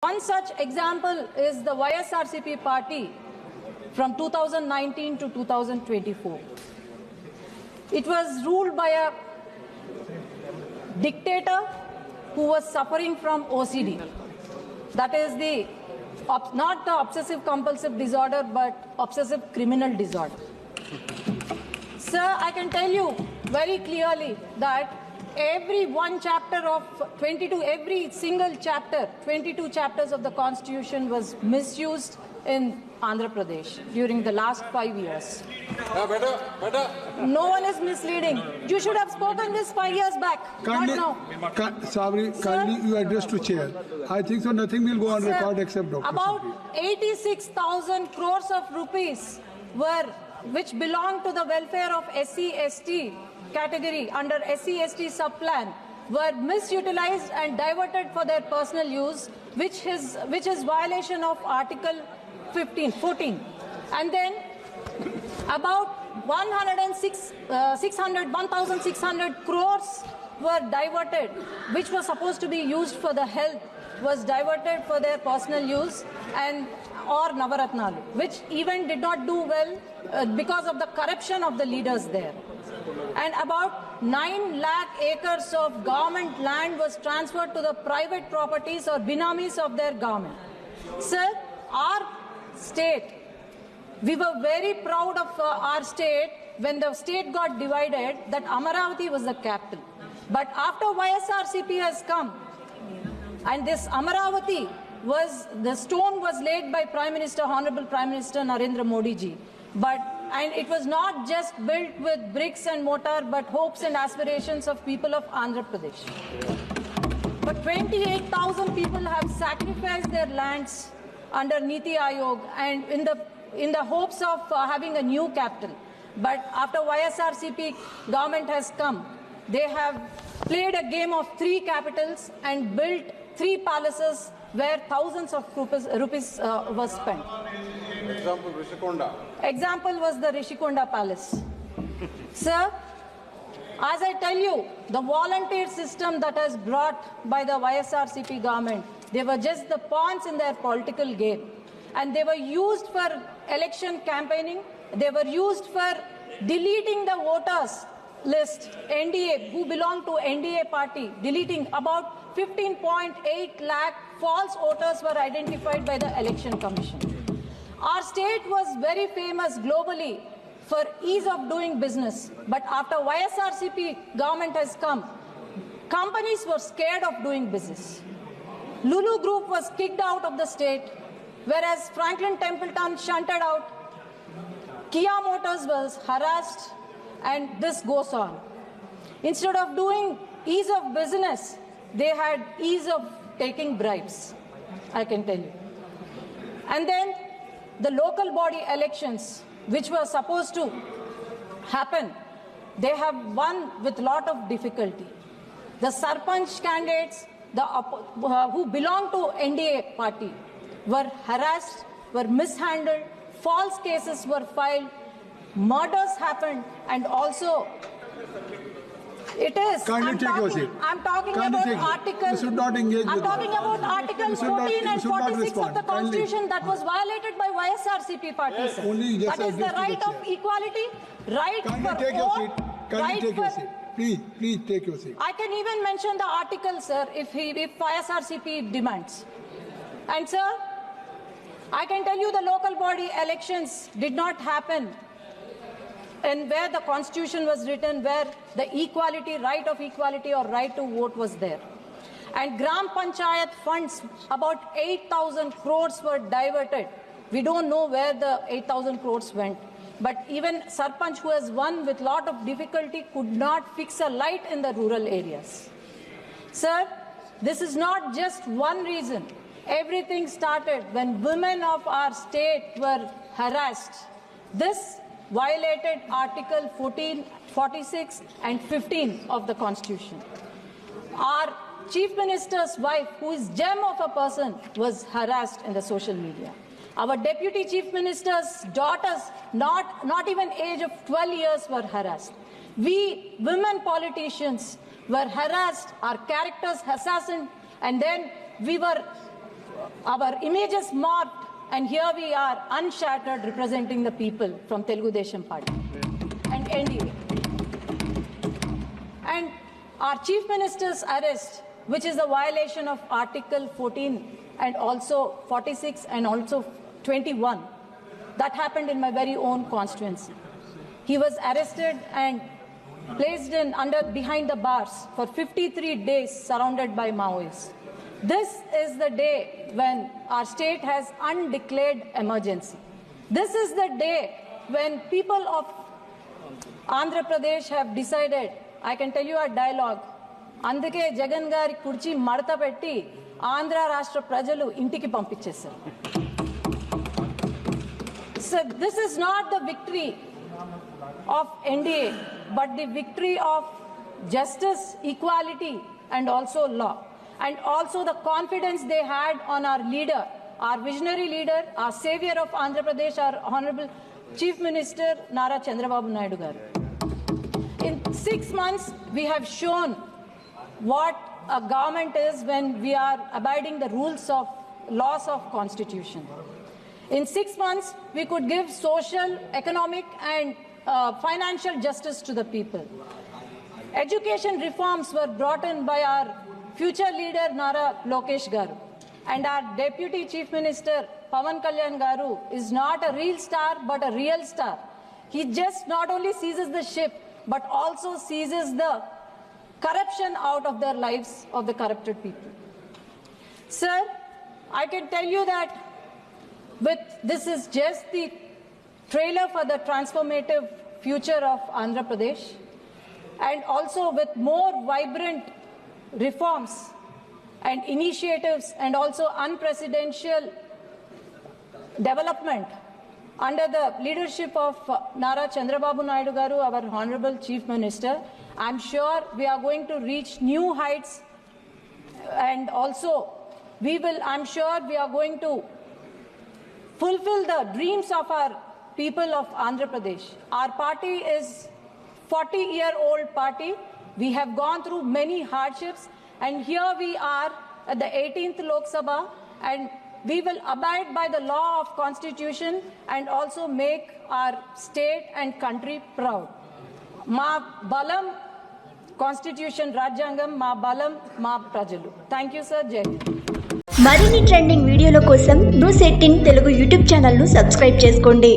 One such example is the YSRCP party from 2019 to 2024. It was ruled by a dictator who was suffering from OCD. That is not the obsessive compulsive disorder, but obsessive criminal disorder. Sir, I can tell you very clearly that every single chapter, 22 chapters of the Constitution was misused in Andhra Pradesh during the last 5 years. No one is misleading. You should have spoken this 5 years back, kindly, not now. Kindly you address to chair. I think so nothing will go on record except Dr. About 86,000 crores of rupees which belong to the welfare of SC/ST category under SC/ST sub-plan were misutilized and diverted for their personal use, which is violation of Article 14. And then about 1,600 crores were diverted, which was supposed to be used for the health, was diverted for their personal use or Navaratnalu, which even did not do well because of the corruption of the leaders there. And about 9 lakh acres of government land was transferred to the private properties or binamis of their government. Sir, our state, we were very proud of our state when the state got divided, that Amaravati was the capital. But after YSRCP has come, and this Amaravati the stone was laid by Honorable Prime Minister Narendra Modi ji. And it was not just built with bricks and mortar, but hopes and aspirations of people of Andhra Pradesh. But 28,000 people have sacrificed their lands under Niti Aayog and in the hopes of having a new capital. But after YSRCP government has come, they have played a game of 3 capitals and built 3 palaces where thousands of rupees was spent. Example, Rishikonda. Example was the Rishikonda Palace. Sir, as I tell you, the volunteer system that has brought by the YSRCP government, they were just the pawns in their political game. And they were used for election campaigning. They were used for deleting the voters list, NDA, who belong to NDA party, deleting about 15.8 lakh false voters were identified by the Election Commission. Our state was very famous globally for ease of doing business. But after YSRCP government has come, companies were scared of doing business. Lulu Group was kicked out of the state, whereas Franklin Templeton shunted out. Kia Motors was harassed, and this goes on. Instead of doing ease of business, they had ease of taking bribes, I can tell you. And then the local body elections, which were supposed to happen, they have won with a lot of difficulty. The Sarpanch candidates who belong to NDA party were harassed, were mishandled, false cases were filed, murders happened, and also it is. Kindly take your seat. I'm talking about Article. You should not engage I'm talking about Article 14 and 46 of the Constitution that was violated by YSRCP party. Yes, only that is the right of equality, right Kindly for take your vote, seat. Kindly take your seat. Please take your seat. I can even mention the article, sir, if YSRCP demands. And sir, I can tell you the local body elections did not happen and where the Constitution was written, where the equality, right of equality or right to vote was there. And Gram Panchayat funds, about 8,000 crores were diverted. We don't know where the 8,000 crores went. But even Sarpanch, who has won with lot of difficulty, could not fix a light in the rural areas. Sir, this is not just one reason. Everything started when women of our state were harassed. This violated Article 14, 46 and 15 of the Constitution. Our Chief Minister's wife, who is gem of a person, was harassed in the social media. Our Deputy Chief Minister's daughters, not even age of 12 years, were harassed. We women politicians were harassed, our characters assassinated, and then we were our images morphed, and here we are unshattered, representing the people from Telugu Desam Party and NDA. And our Chief Minister's arrest, which is a violation of Article 14 and also 46 and also 21, that happened in my very own constituency. He was arrested and placed in behind the bars for 53 days, surrounded by Maoists. This is the day when our state has undeclared emergency. This is the day when people of Andhra Pradesh have decided. I can tell you a dialogue. అందుకే జగన్ గారి కుర్చీ మడత పెట్టి ఆంధ్ర రాష్ట్ర ప్రజలు ఇంటికి పంపించేశారు. So this is not the victory of NDA, but the victory of justice, equality, and also law, and also the confidence they had on our leader, our visionary leader, our savior of Andhra Pradesh, our Honorable Chief Minister Nara Chandrababu Naidu garu. In 6 months, we have shown what a government is when we are abiding the rules of laws of constitution. In 6 months, we could give social, economic, and financial justice to the people. Education reforms were brought in by our future leader Nara Lokesh Garu, and our Deputy Chief Minister Pawan Kalyan Garu is not a real star but a real star. He just not only seizes the ship but also seizes the corruption out of their lives of the corrupted people. Sir, I can tell you that this is just the trailer for the transformative future of Andhra Pradesh, and also with more vibrant reforms and initiatives and also unprecedented development under the leadership of Nara Chandrababu Naidu Garu, our Honorable Chief Minister. I'm sure we are going to reach new heights, and also I'm sure we are going to fulfill the dreams of our people of Andhra Pradesh. Our party is 40-year-old party. We have gone through many hardships, and here we are at the 18th Lok Sabha, and we will abide by the law of constitution and also make our state and country proud. Ma balam constitution rajyangam, ma balam ma prajalu. Thank you sir. Jai Hind. మరిన్ని trending వీడియోల కోసం news 18 Telugu YouTube ఛానల్ను subscribe చేసుకోండి.